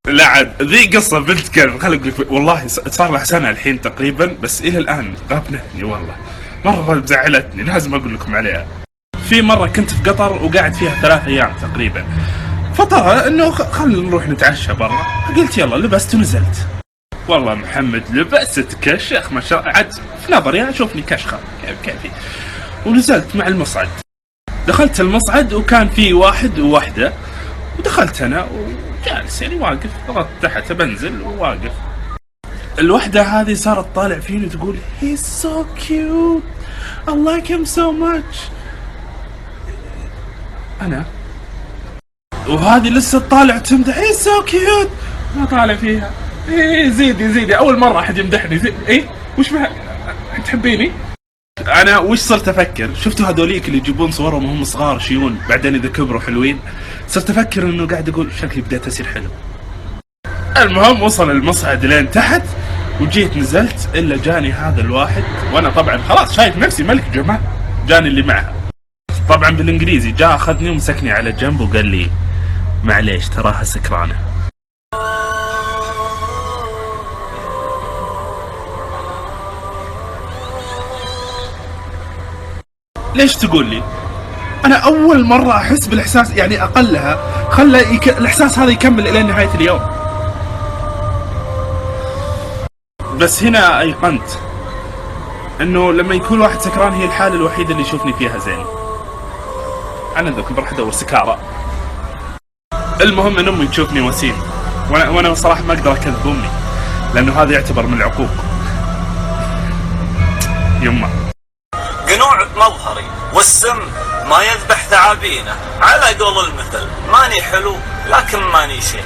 لا عاد ذي قصة بنت كلب، خليني اقول لك والله صار لها سنة الحين تقريبا، بس الى الان غابنتني والله، مرة زعلتني لازم اقول لكم عليها. في مرة كنت في قطر وقاعد فيها 3 ايام تقريبا، فطرها انه خلنا نروح نتعشى برا، قلت يلا لبست ونزلت. والله محمد لبست كشخ ما شاء عاد في نظري اشوفني كشخة كيفي، ونزلت مع المصعد. دخلت المصعد وكان في واحد وواحدة، ودخلت انا وجالس يعني واقف، ضغطت تحت بنزل وواقف. الوحدة هذه صارت طالع فيني وتقول he's so cute I like him so much. انا وهذه لسه طالع تمدح he's so cute، ما طالع فيها ايه زيدي اول مرة احد يمدحني ايه وش بها تحبيني؟ انا وش صرت افكر، شفتوا هذوليك اللي يجيبون صورهم وهم صغار شيون بعدين اذا كبروا حلوين، صرت افكر انه قاعد اقول شكلي بديت اصير حلو. المهم وصل المصعد لين تحت وجيت نزلت، الا جاني هذا الواحد وانا طبعا خلاص شايف نفسي ملك جمال، جاني اللي معها طبعا بالانجليزي، جاء اخذني ومسكني على جنب وقال لي معليش تراها سكرانه. ليش تقول لي؟ انا اول مرة احس بالاحساس، يعني اقلها الاحساس هذا يكمل الى نهاية اليوم. بس هنا ايقنت انه لما يكون واحد سكران هي الحالة الوحيدة اللي يشوفني فيها زين. انا ذاك بروح ادور سكارى. المهم ان امي تشوفني وسيم، وانا صراحة ما اقدر اكذب امي لانه هذا يعتبر من العقوق. يمه قنوع مظهري والسم ما يذبح ثعابينه، على قول المثل ماني حلو لكن ماني شيء.